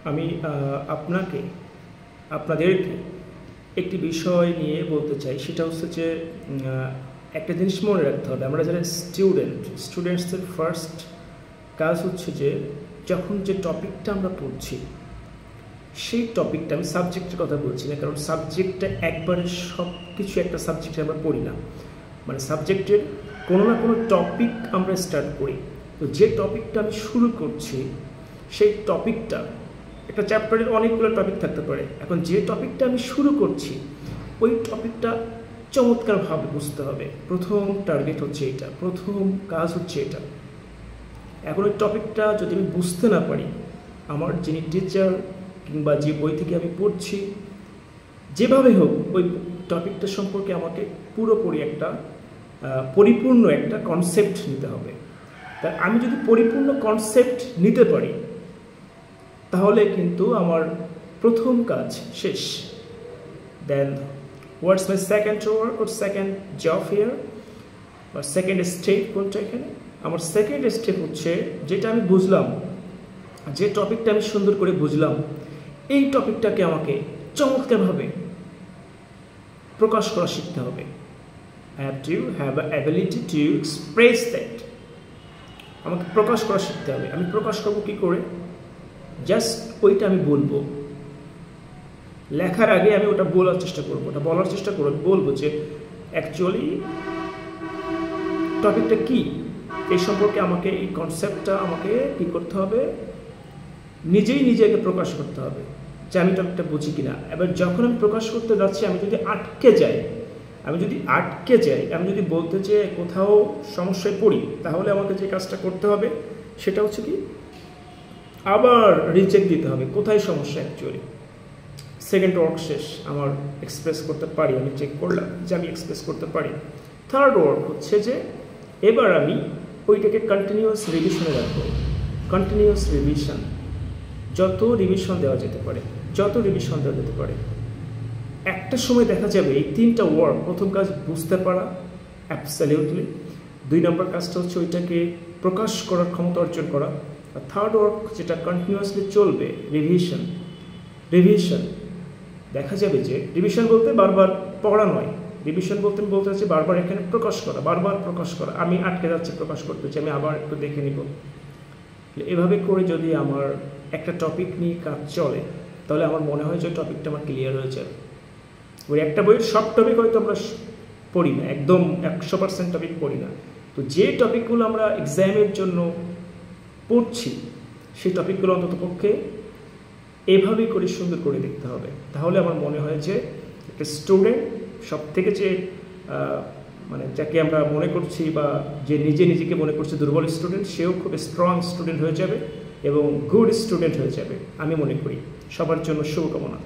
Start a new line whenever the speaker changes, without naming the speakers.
আমি আপনাদেরকে একটি বিষয় নিয়ে বলতে চাই, সেটা হচ্ছে যে একটা জিনিস মনে রাখতে হবে। আমরা যারা স্টুডেন্টসদের ফার্স্ট কাজ হচ্ছে যে যখন যে টপিকটা আমরা পড়ছি সেই টপিকটা, আমি সাবজেক্টের কথা বলছি না, কারণ সাবজেক্টটা একবারে সব কিছু একটা সাবজেক্টে আমরা পড়ি না, মানে সাবজেক্টের কোনো না কোনো টপিক আমরা স্টার্ট করি। তো যে টপিকটা আমি শুরু করছি সেই টপিকটা, একটা চ্যাপ্টারের অনেকগুলো টপিক থাকতে পারে, এখন যে টপিকটা আমি শুরু করছি ওই টপিকটা চমৎকারভাবে বুঝতে হবে। প্রথম টার্গেট হচ্ছে এটা, প্রথম কাজ হচ্ছে এটা। এখন ওই টপিকটা যদি আমি বুঝতে না পারি, আমার যিনি টিচার কিংবা যে বই থেকে আমি পড়ছি, যেভাবে হোক ওই টপিকটা সম্পর্কে আমাকে পুরোপুরি একটা পরিপূর্ণ একটা কনসেপ্ট নিতে হবে। তা আমি যদি পরিপূর্ণ কনসেপ্ট নিতে পারি তাহলে কিন্তু আমার প্রথম কাজ শেষ। Then what's my second work or second job here, বা সেকেন্ড স্টেপ কোনটা এখানে? আমার সেকেন্ড স্টেপ হচ্ছে যেটা আমি বুঝলাম, যে টপিকটা আমি সুন্দর করে বুঝলাম, এই টপিকটাকে আমাকে চমৎকারভাবে প্রকাশ করা শিখতে হবে। I have to have an ability to express that. আমাকে প্রকাশ করা শিখতে হবে। আমি প্রকাশ করবো কি করে? জাস্ট ওইটা আমি বলবো, লেখার আগে আমি ওটা বলার চেষ্টা করবো, ওটা বলার চেষ্টা করবো, বলবো যে অ্যাকচুয়ালি টপিকটা কি, এই সম্পর্কে আমাকে এই কনসেপ্টটা আমাকে কী করতে হবে, নিজেকে প্রকাশ করতে হবে যে আমি টপিকটা বুঝি কিনা। এবার যখন আমি প্রকাশ করতে যাচ্ছি, আমি যদি আটকে যাই, আমি যদি বলতে যে কোথাও সমস্যায় পড়ি, তাহলে আমাকে যে কাজটা করতে হবে সেটা হচ্ছে কি, আবার রিচেক দিতে হবে কোথায় সমস্যা। অ্যাকচুয়ালি সেকেন্ড ওয়ার্ক শেষ, আমার এক্সপ্রেস করতে পারি, আমি চেক করলাম যে আমি এক্সপ্রেস করতে পারি। থার্ড ওয়ার্ক হচ্ছে যে এবার আমি ওইটাকে কন্টিনিউয়াস রিভিশনে রাখবো। কন্টিনিউয়াস রিভিশন, যত রিভিশন দেওয়া যেতে পারে। একটা সময় দেখা যাবে এই তিনটা ওয়ার্ক, প্রথম কাজ বুঝতে পারা, অ্যাবসলিউটলি। 2 নম্বর কাজটা হচ্ছে ওইটাকে প্রকাশ করার ক্ষমতা অর্জন করা। আর থার্ড ওয়ার্ক যেটা কন্টিনিউয়াসলি চলবে, রিভিশন। দেখা যাবে যে রিভিশন বলতে বারবার পড়া নয়, রিভিশন বলতে হচ্ছে বারবার এখানে বারবার প্রকাশ করা। আমি আটকে যাচ্ছি প্রকাশ করতে চাই, আমি আবার একটু দেখে নিব। এভাবে করে যদি আমার একটা টপিক নিয়ে কাজ চলে, তাহলে আমার মনে হয় যে টপিকটা আমার ক্লিয়ার হয়ে যাবে। ওই একটা বইয়ের সব টপিক হয়তো আমরা পড়ি না, একদম 100% টপিক পড়ি না। তো যে টপিকগুলো আমরা এক্সামের জন্য পড়ছি, সেই টপিকগুলো অন্তত পক্ষে এভাবেই করে সুন্দর করে দেখতে হবে। তাহলে আমার মনে হয় যে একটা স্টুডেন্ট সব থেকে যে মানে যাকে আমরা মনে করছি বা যে নিজেকে মনে করছে দুর্বল স্টুডেন্ট, সেও খুব স্ট্রং স্টুডেন্ট হয়ে যাবে এবং গুড স্টুডেন্ট হয়ে যাবে। আমি মনে করি সবার জন্য শুভকামনা।